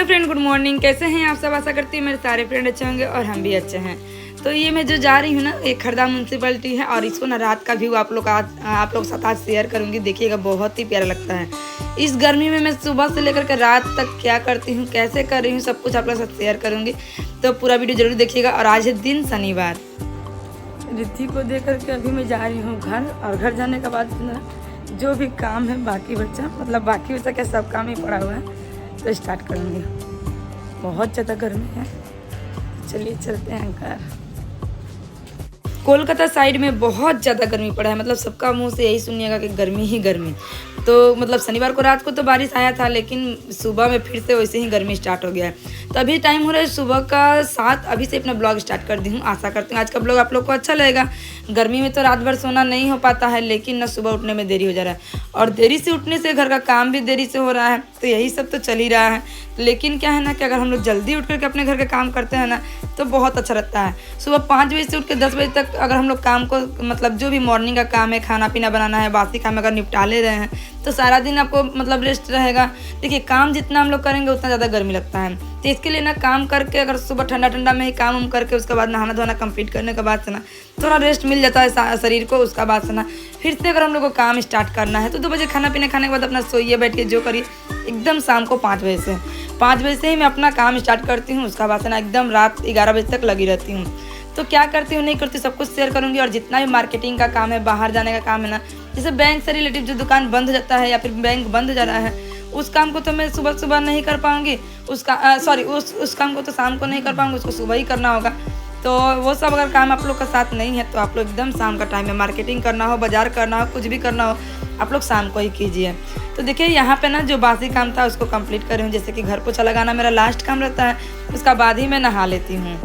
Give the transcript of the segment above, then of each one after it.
Hello friend, good morning. कैसे हैं आप सब? आशा करती हूँ मेरे सारे फ्रेंड अच्छे होंगे और हम भी अच्छे हैं। तो ये मैं जो जा रही हूँ ना, एक खरदा म्यूनसिपलिटी है और इसको ना रात का व्यू आप लोग साथ आज शेयर करूँगी। देखिएगा, बहुत ही प्यारा लगता है। इस गर्मी में मैं सुबह से लेकर के रात तक क्या करती हूँ, कैसे कर रही हूँ, सब कुछ आप लोग साथ शेयर करूँगी। तो पूरा वीडियो जरूर देखिएगा। और आज है दिन शनिवार। रिद्धि को देख करके अभी मैं जा रही हूँ घर, और घर जाने के बाद ना जो भी काम है बाकी बच्चा क्या सब काम ही पड़ा हुआ है, तो स्टार्ट करूँगी। बहुत ज़्यादा गर्मी है, चलिए चलते हैं घर। कोलकाता साइड में बहुत ज़्यादा गर्मी पड़ा है, मतलब सबका मुंह से यही सुनिएगा कि गर्मी ही गर्मी। तो मतलब शनिवार को रात को तो बारिश आया था, लेकिन सुबह में फिर से वैसे ही गर्मी स्टार्ट हो गया है। तो अभी टाइम हो रहा है सुबह का 7। अभी से अपना ब्लॉग स्टार्ट कर दी हूँ। आशा करती हूँ आज का ब्लॉग आप लोग को अच्छा लगेगा। गर्मी में तो रात भर सोना नहीं हो पाता है, लेकिन ना सुबह उठने में देरी हो जा रहा है, और देरी से उठने से घर का काम भी देरी से हो रहा है। तो यही सब तो चल ही रहा है। लेकिन क्या है ना कि अगर हम लोग जल्दी उठ करके अपने घर का काम करते हैं ना, तो बहुत अच्छा रहता है। सुबह 5 बजे से उठ के 10 बजे तक अगर हम लोग काम को, मतलब जो भी मॉर्निंग का काम है, खाना पीना बनाना है, बासी काम अगर निपटा ले रहे हैं, तो सारा दिन आपको मतलब रेस्ट रहेगा। देखिए, काम जितना हम लोग करेंगे उतना ज़्यादा गर्मी लगता है। तो इसके लिए ना काम करके, अगर सुबह ठंडा ठंडा में ही काम करके उसके बाद नहाना धोना कंप्लीट करने के बाद से ना थोड़ा रेस्ट मिल जाता है शरीर को। उसका बाद से ना फिर से अगर हम लोग को काम स्टार्ट करना है तो 2 बजे खाना पीना खाने के बाद अपना सोइए, बैठिए, जो करिए एकदम शाम को 5 बजे से ही मैं अपना काम स्टार्ट करती हूँ। उसका बाद से ना एकदम रात 11 बजे तक लगी रहती हूँ। तो क्या करती हूँ नहीं करती सब कुछ शेयर करूँगी। और जितना भी मार्केटिंग का काम है, बाहर जाने का काम है ना, जैसे बैंक से रिलेटिव जो दुकान बंद हो जाता है या फिर बैंक बंद हो जा रहा है, उस काम को तो मैं सुबह नहीं कर पाऊँगी। उस काम को तो शाम को नहीं कर पाऊँगी, उसको सुबह ही करना होगा। तो वो सब अगर काम आप लोग का साथ नहीं है तो आप लोग एकदम शाम का टाइम में मार्केटिंग करना हो, बाजार करना हो, कुछ भी करना हो, आप लोग शाम को ही कीजिए। तो देखिए, यहाँ पे ना जो बासी काम था उसको कंप्लीट कर रही हूँ। जैसे कि घर पोछा लगाना मेरा लास्ट काम रहता है, उसका बाद ही मैं नहा लेती हूँ।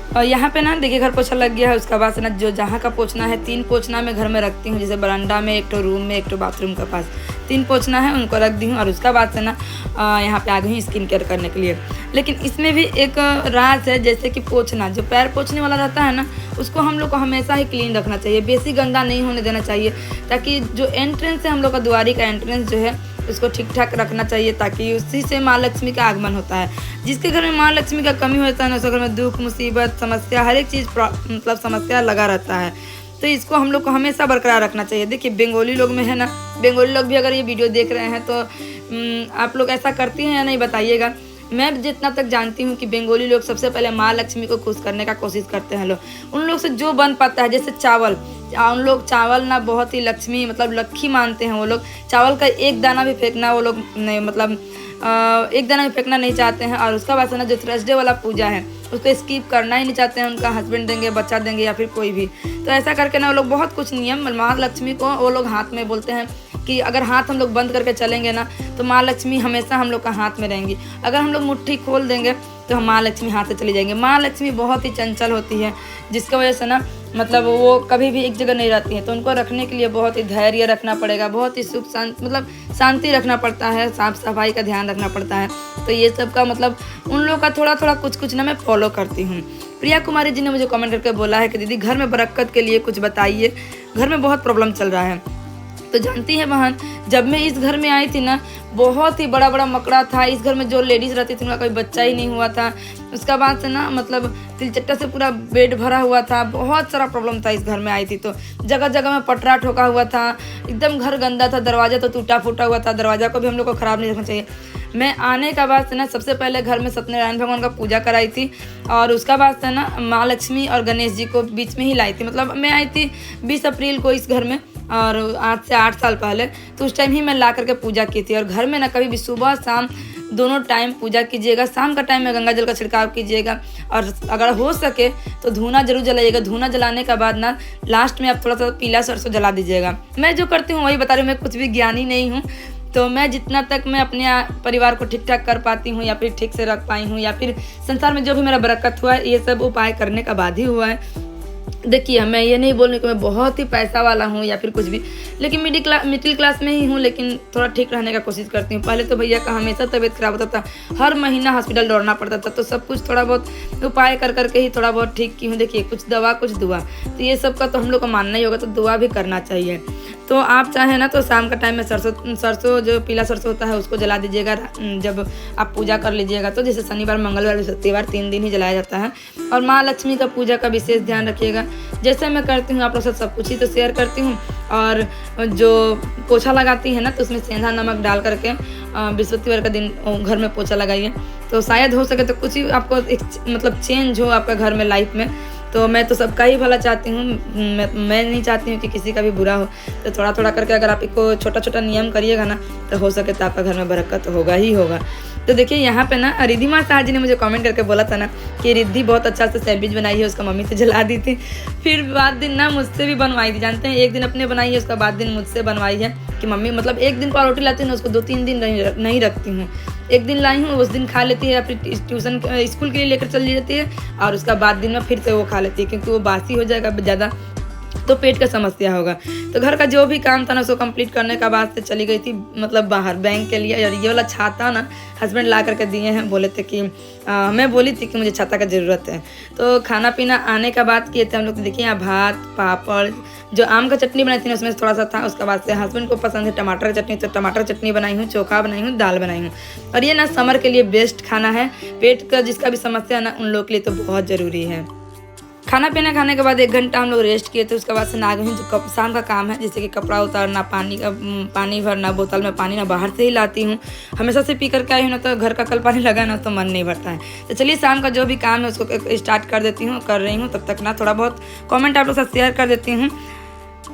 और यहाँ पे ना देखिए, घर पोछा लग गया है। उसका बाद से ना जो जहाँ का पोछना है, 3 पोछना मैं घर में रखती हूँ। जैसे बरामदा में, एक तो रूम में, एक तो बाथरूम के पास 3 पोछना है, उनको रख दी हूँ। और उसका बाद से ना यहाँ पे आ गई हूँ स्किन केयर करने के लिए। लेकिन इसमें भी एक राज है, जैसे कि पोछना, जो पैर पोछने वाला रहता है ना, उसको हम लोग को हमेशा ही क्लीन रखना चाहिए, बेसी गंदा नहीं होने देना चाहिए, ताकि जो एंट्रेंस है हम लोग का, द्वारी का एंट्रेंस जो है, उसको ठीक ठाक रखना चाहिए, ताकि उसी से माँ लक्ष्मी का आगमन होता है। जिसके घर में माँ लक्ष्मी का कमी होता है ना, उसके घर में दुख, मुसीबत, समस्या, हर एक चीज़ मतलब समस्या लगा रहता है। तो इसको हम लोग को हमेशा बरकरार रखना चाहिए। देखिए, बंगाली लोग में है ना, बंगाली लोग भी अगर ये वीडियो देख रहे हैं तो आप लोग ऐसा करती हैं या नहीं बताइएगा। मैं जितना तक जानती हूँ कि बंगाली लोग सबसे पहले माँ लक्ष्मी को खुश करने का कोशिश करते हैं लोग। उन लोग से जो बन पाता है, जैसे चावल, उन लोग चावल ना बहुत ही लक्ष्मी, मतलब लक्ष्मी मानते हैं वो लोग। चावल का एक दाना भी फेंकना वो लोग नहीं, मतलब एक दाना भी फेंकना नहीं चाहते हैं। और उसका बाद से ना जो थर्सडे वाला पूजा है, उसको स्किप करना ही नहीं चाहते हैं। उनका हस्बैंड देंगे, बच्चा देंगे, या फिर कोई भी। तो ऐसा करके ना वो लोग बहुत कुछ नियम, माँ लक्ष्मी को वो लोग हाथ में बोलते हैं कि अगर हाथ हम लोग बंद करके चलेंगे ना, तो माँ लक्ष्मी हमेशा हम लोग का हाथ में रहेंगी। अगर हम लोग मुट्ठी खोल देंगे तो हम माँ लक्ष्मी हाथ से चली जाएंगे। माँ लक्ष्मी बहुत ही चंचल होती है, जिसकी वजह से ना मतलब वो कभी भी एक जगह नहीं रहती है। तो उनको रखने के लिए बहुत ही धैर्य रखना पड़ेगा, बहुत ही सुख मतलब शांति रखना पड़ता है, साफ सफाई का ध्यान रखना पड़ता है। तो ये सब का मतलब उन लोग का थोड़ा कुछ ना मैं फॉलो करती हूँ। प्रिया कुमारी जी ने मुझे कमेंट करके बोला है कि दीदी घर में बरकत के लिए कुछ बताइए, घर में बहुत प्रॉब्लम चल रहा है। तो जानती है बहन, जब मैं इस घर में आई थी ना, बहुत ही बड़ा मकड़ा था। इस घर में जो लेडीज़ रहती थी उनका कोई बच्चा ही नहीं हुआ था। उसका बाद से ना मतलब तिलचट्टा से पूरा बेड भरा हुआ था, बहुत सारा प्रॉब्लम था। इस घर में आई थी तो जगह जगह में पटरा ठोका हुआ था, एकदम घर गंदा था, दरवाज़ा तो टूटा फूटा हुआ था। दरवाज़ा को भी हम लोग को ख़राब नहीं रखना चाहिए। मैं आने का बाद से ना सबसे पहले घर में सत्यनारायण भगवान का पूजा कराई थी, और उसका बाद से ना माँ लक्ष्मी और गणेश जी को बीच में ही लाई थी। मतलब मैं आई थी 20 अप्रैल को इस घर में, और आज से 8 साल पहले। तो उस टाइम ही मैं ला करके पूजा की थी। और घर में ना कभी भी सुबह शाम दोनों टाइम पूजा कीजिएगा। शाम का टाइम में गंगा जल का छिड़काव कीजिएगा, और अगर हो सके तो धूना जरूर जलाइएगा। धूना जलाने के बाद ना लास्ट में आप थोड़ा सा पीला सरसों जला दीजिएगा। मैं जो करती हूँ वही बता रही हूँ, मैं कुछ भी ज्ञानी नहीं हूँ। तो मैं जितना तक मैं अपने परिवार को ठीक ठाक कर पाती हूँ, या फिर ठीक से रख पाई हूँ, या फिर संसार में जो भी मेरा बरकत हुआ है, ये सब उपाय करने का बाद ही हुआ है। देखिए, मैं ये नहीं बोल रही कि मैं बहुत ही पैसा वाला हूँ या फिर कुछ भी, लेकिन मिडिल क्लास में ही हूँ, लेकिन थोड़ा ठीक रहने का कोशिश करती हूँ। पहले तो भैया का हमेशा तबीयत खराब होता था, हर महीना हॉस्पिटल दौड़ना पड़ता था। तो सब कुछ थोड़ा बहुत उपाय कर करके ही थोड़ा बहुत ठीक की हूँ। देखिए, कुछ दवा कुछ दुआ, तो ये सब का तो हम लोग को मानना ही होगा, तो दुआ भी करना चाहिए। तो आप चाहें ना तो शाम का टाइम में सरसों जो पीला सरसों होता है उसको जला दीजिएगा जब आप पूजा कर लीजिएगा तो। जैसे शनिवार, मंगलवार, बृहस्पतिवार 3 दिन ही जलाया जाता है। और माँ लक्ष्मी का पूजा का विशेष ध्यान रखिएगा। जैसे मैं करती हूँ आप लोग सब कुछ ही तो शेयर करती हूँ। और जो पोछा लगाती है ना तो उसमें सेंधा नमक डाल करके बृहस्पतिवार का दिन घर में पोछा लगाइए, तो शायद हो सके तो कुछ ही आपको एक मतलब चेंज हो आपका घर में, लाइफ में। तो मैं तो सबका ही भला चाहती हूँ, मैं नहीं चाहती हूँ कि किसी का भी बुरा हो। तो थोड़ा थोड़ा करके अगर आप इसको छोटा छोटा नियम करिएगा ना तो हो सके तो आपका घर में बरकत होगा ही होगा। तो देखिए यहाँ पे ना रिद्धिमा शाह जी ने मुझे कमेंट करके बोला था ना कि रिद्धि बहुत अच्छा से सैंडविच बनाई है, उसका मम्मी से जला दी थी। फिर बाद दिन ना मुझसे भी बनवाई थी, जानते हैं, एक दिन अपने बनाई है, उसका बाद दिन मुझसे बनवाई है कि मम्मी, मतलब एक दिन पाव रोटी लाती हूँ उसको 2-3 दिन नहीं रखती हूँ। एक दिन लाई हूँ, उस दिन खा लेती है, अपनी ट्यूशन स्कूल के लिए लेकर चली जाती है और उसका बाद दिन में फिर से वो खा लेती है, क्योंकि वो बासी हो जाएगा ज़्यादा तो पेट का समस्या होगा। तो घर का जो भी काम था ना उसको कंप्लीट करने का बाद से चली गई थी मतलब बाहर बैंक के लिए। और ये वाला छाता ना हस्बैंड ला करके दिए हैं, बोले थे कि मैं बोली थी कि मुझे छाता का ज़रूरत है। तो खाना पीना आने का बात किए थे हम लोग। तो देखिए यहाँ भात, पापड़, जो आम का चटनी बनाई थी ना उसमें थोड़ा सा था। उसके बाद से हस्बैंड को पसंद है टमाटर की चटनी, तो टमाटर चटनी बनाई हूँ, चोखा बनाई हूँ, दाल बनाई हूँ। और ये ना समर के लिए बेस्ट खाना है, पेट का जिसका भी समस्या है ना उन लोग के लिए तो बहुत ज़रूरी है। खाना पीना खाने के बाद 1 घंटा हम लोग रेस्ट किए थे। उसके बाद से ना गई जो शाम का काम है, जैसे कि कपड़ा उतारना, पानी भरना, बोतल में पानी ना बाहर से ही लाती हूँ, हमेशा से पी करके आई हूँ ना, तो घर का कल पानी लगा ना तो मन नहीं भरता है। तो चलिए शाम का जो भी काम है उसको स्टार्ट कर देती हूँ, कर रही हूँ। तब तक ना थोड़ा बहुत कॉमेंट आप लोग साथ शेयर कर देती हूँ।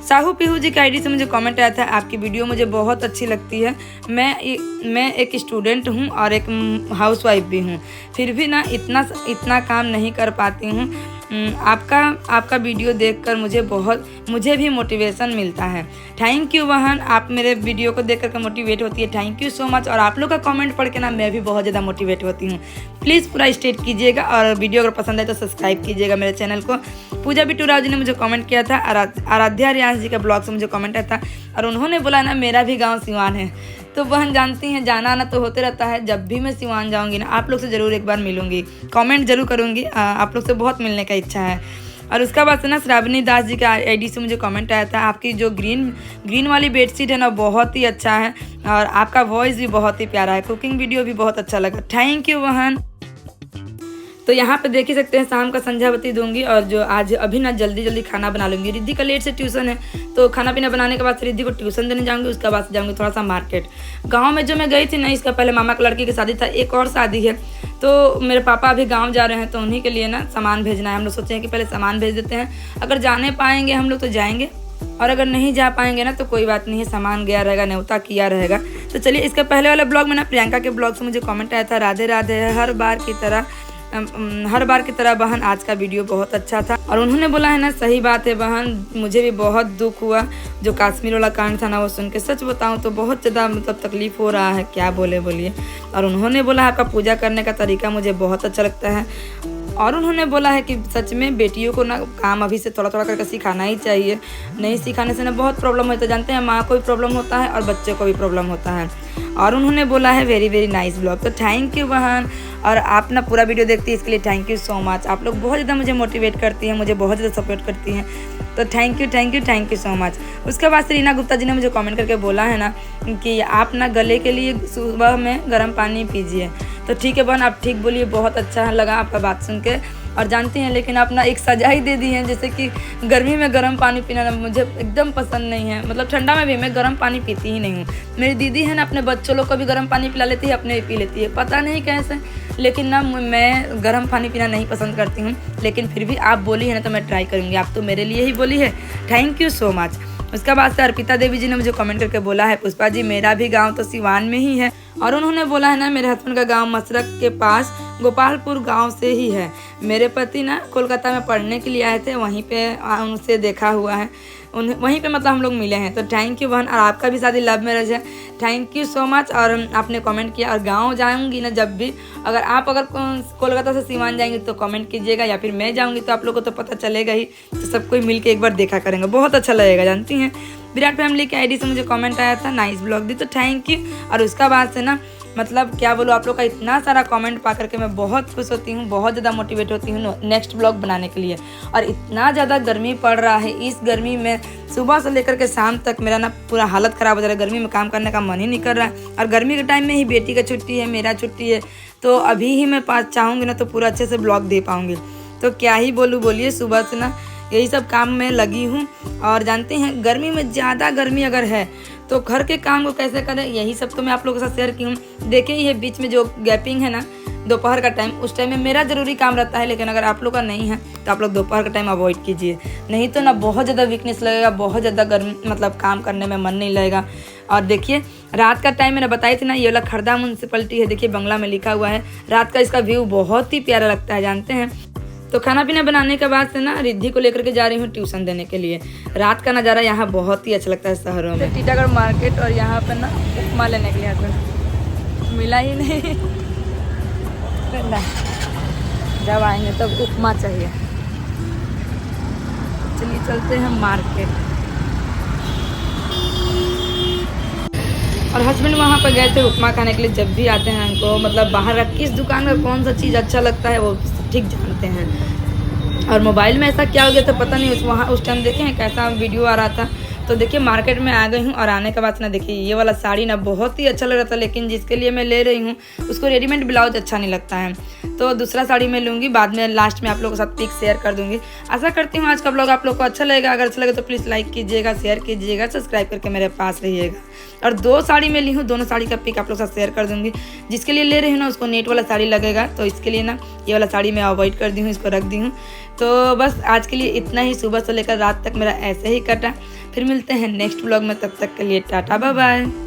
साहू पीहू जी की आईडी से मुझे कमेंट आया था, आपकी वीडियो मुझे बहुत अच्छी लगती है। मैं एक स्टूडेंट हूँ और एक हाउसवाइफ भी हूँ, फिर भी ना इतना काम नहीं कर पाती हूँ। आपका वीडियो देखकर मुझे भी मोटिवेशन मिलता है। थैंक यू बहन, आप मेरे वीडियो को देख करके मोटिवेट होती है, थैंक यू सो मच। और आप लोग का कमेंट पढ़ के ना मैं भी बहुत ज़्यादा मोटिवेट होती हूँ। प्लीज़ पूरा स्टेट कीजिएगा और वीडियो अगर पसंद आए तो सब्सक्राइब कीजिएगा मेरे चैनल को। पूजा बिट्टू राव जी ने मुझे कमेंट किया था, आराध्या रियांश जी का ब्लॉग से मुझे कमेंट आया था और उन्होंने बोला ना मेरा भी गाँव सिवान है। तो बहन जानती हैं जाना आना तो होते रहता है, जब भी मैं सिवान जाऊंगी ना आप लोग से ज़रूर एक बार मिलूंगी, कमेंट जरूर करूंगी, आप लोग से बहुत मिलने का इच्छा है। और उसका बाद से ना श्रावणी दास जी का आईडी से मुझे कमेंट आया था, आपकी जो ग्रीन वाली बेडशीट है ना बहुत ही अच्छा है और आपका वॉइस भी बहुत ही प्यारा है, कुकिंग वीडियो भी बहुत अच्छा लगा, थैंक यू बहन। तो यहाँ पे देख ही सकते हैं शाम का संध्या बत्ती दूंगी और जो आज अभी ना जल्दी खाना बना लूँगी। रिद्धि का लेट से ट्यूशन है तो खाना पीना बनाने के बाद रिद्धि को ट्यूशन देने जाऊँगी। उसके बाद जाऊँगी थोड़ा सा मार्केट। गांव में जो मैं गई थी ना इसका पहले मामा का लड़की की शादी था, एक और शादी है, तो मेरे पापा अभी गाँव जा रहे हैं तो उन्हीं के लिए ना सामान भेजना है। हम लोग सोचे हैं कि पहले सामान भेज देते हैं, अगर जाने पाएंगे हम लोग तो जाएंगे और अगर नहीं जा पाएंगे ना तो कोई बात नहीं है, सामान गया रहेगा, न्योता किया रहेगा। तो चलिए इसके पहले वाले ब्लॉग में ना प्रियंका के ब्लॉग से मुझे कमेंट आया था, राधे राधे, हर बार की तरह बहन आज का वीडियो बहुत अच्छा था। और उन्होंने बोला है ना सही बात है बहन, मुझे भी बहुत दुख हुआ जो कश्मीर वाला कांड था ना वो सुन के, सच बताऊं तो बहुत ज़्यादा मतलब तकलीफ हो रहा है, क्या बोलिए। और उन्होंने बोला आपका पूजा करने का तरीका मुझे बहुत अच्छा लगता है और उन्होंने बोला है कि सच में बेटियों को ना काम अभी से थोड़ा करके सिखाना ही चाहिए, नहीं सिखाने से ना बहुत प्रॉब्लम होता है। जानते हैं माँ को भी प्रॉब्लम होता है और बच्चों को भी प्रॉब्लम होता है। और उन्होंने बोला है वेरी नाइस ब्लॉग, तो थैंक यू बहन। और आप ना पूरा वीडियो देखती है इसके लिए थैंक यू सो मच। आप लोग बहुत ज़्यादा मुझे मोटिवेट करती हैं, मुझे बहुत ज़्यादा सपोर्ट करती हैं, तो थैंक यू सो मच। उसके बाद से रीना गुप्ता जी ने मुझे कमेंट करके बोला है ना कि आप ना गले के लिए सुबह में गर्म पानी पीजिए। तो ठीक है बहन, आप ठीक बोलिए, बहुत अच्छा लगा आपका बात सुन के। और जानती हैं लेकिन आप ना एक सजा ही दे दी है, जैसे कि गर्मी में गर्म पानी पीना ना मुझे एकदम पसंद नहीं है, मतलब ठंडा में भी मैं गर्म पानी पीती ही नहीं हूँ। मेरी दीदी है ना अपने बच्चों लोग को भी गर्म पानी पिला लेती है, अपने भी पी लेती है, पता नहीं कैसे, लेकिन ना मैं गर्म पानी पीना नहीं पसंद करती हूँ। लेकिन फिर भी आप बोली है ना तो मैं ट्राई करूँगी, आप तो मेरे लिए ही बोली है, थैंक यू सो मच। उसके बाद से अर्पिता देवी जी ने मुझे कमेंट करके बोला है, पुष्पा जी मेरा भी गांव तो सिवान में ही है। और उन्होंने बोला है ना मेरे हस्बैंड का गांव मसरक के पास गोपालपुर गांव से ही है। मेरे पति ना कोलकाता में पढ़ने के लिए आए थे, वहीं पे उनसे देखा हुआ है, वहीं पे मतलब हम लोग मिले हैं। तो थैंक यू बहन। और आपका भी शादी लव मैरिज है, थैंक यू सो मच। और आपने कमेंट किया। और गांव जाऊंगी ना जब भी, अगर कोलकाता से सिवान जाएंगे तो कमेंट कीजिएगा, या फिर मैं जाऊंगी तो आप लोगों को तो पता चलेगा ही, तो सब कोई मिल के एक बार देखा करेंगे, बहुत अच्छा लगेगा। जानती हैं विराट फैमिली के आईडी से मुझे कमेंट आया था, नाइस ब्लॉग दी, तो थैंक यू। और उसका बाद से ना मतलब क्या बोलूँ, आप लोग का इतना सारा कमेंट पा करके मैं बहुत खुश होती हूँ, बहुत ज़्यादा मोटिवेट होती हूँ नेक्स्ट ब्लॉग बनाने के लिए। और इतना ज़्यादा गर्मी पड़ रहा है, इस गर्मी में सुबह से लेकर के शाम तक मेरा ना पूरा हालत ख़राब हो जा रहा है। गर्मी में काम करने का मन ही नहीं कर रहा है। और गर्मी के टाइम में ही बेटी का छुट्टी है, मेरा छुट्टी है, तो अभी ही मैं चाहूँगी ना तो पूरा अच्छे से ब्लॉग दे पाऊँगी। तो क्या ही बोलूँ, बोलिए, सुबह से ना यही सब काम में लगी हूँ। और जानते हैं गर्मी में ज़्यादा गर्मी अगर है तो घर के काम को कैसे करें, यही सब तो मैं आप लोगों के साथ शेयर की हूँ। देखिए ये बीच में जो गैपिंग है ना दोपहर का टाइम, उस टाइम में मेरा ज़रूरी काम रहता है, लेकिन अगर आप लोग का नहीं है तो आप लोग दोपहर का टाइम अवॉइड कीजिए, नहीं तो ना बहुत ज़्यादा वीकनेस लगेगा, बहुत ज़्यादा गर्मी मतलब काम करने में मन नहीं लगेगा। और देखिए रात का टाइम मैंने बताई थी ना, ये वाला खरदा म्यूनसिपलिटी है, देखिए बंगला में लिखा हुआ है। रात का इसका व्यू बहुत ही प्यारा लगता है, जानते हैं। तो खाना पीना बनाने के बाद से ना रिद्धि को लेकर के जा रही हूँ ट्यूशन देने के लिए। रात का नज़ारा यहाँ बहुत ही अच्छा लगता है शहरों में। टीटागढ़ मार्केट, और यहाँ पर ना उपमा लेने के लिए तो मिला ही नहीं। जब आएंगे तब उपमा चाहिए। चलिए चलते हैं मार्केट। और हस्बैंड वहाँ पर गए थे उपमा खाने के लिए। जब भी आते हैं उनको मतलब बाहर का किस दुकान में कौन सा चीज़ अच्छा लगता है वो ठीक जानते हैं। और मोबाइल में ऐसा क्या हो गया था पता नहीं, वहाँ उस टाइम देखे हैं कैसा वीडियो आ रहा था। तो देखिए मार्केट में आ गई हूँ, और आने के बाद ना देखिए ये वाला साड़ी ना बहुत ही अच्छा लग रहा था, लेकिन जिसके लिए मैं ले रही हूँ उसको रेडीमेड ब्लाउज अच्छा नहीं लगता है, तो दूसरा साड़ी मैं लूँगी। बाद में लास्ट में आप लोगों के साथ पिक शेयर कर दूँगी। आशा करती हूँ आज का ब्लॉग आप लोग को अच्छा लगेगा। अगर अच्छा लगे तो प्लीज़ लाइक कीजिएगा, शेयर कीजिएगा, सब्सक्राइब करके मेरे पास रहिएगा। और 2 साड़ी मैं ली हूँ, दोनों साड़ी का पिक आप लोग के साथ शेयर कर दूँगी। जिसके लिए ले रही हूँ ना उसको नेट वाला साड़ी लगेगा, तो इसके लिए ना ये वाला साड़ी मैं अवॉइड कर दी हूँ, इसको रख दी हूँ। तो बस आज के लिए इतना ही। सुबह से लेकर रात तक मेरा ऐसे ही कटा। फिर मिलते हैं नेक्स्ट ब्लॉग में, तब तक के लिए टाटा बाय बाय।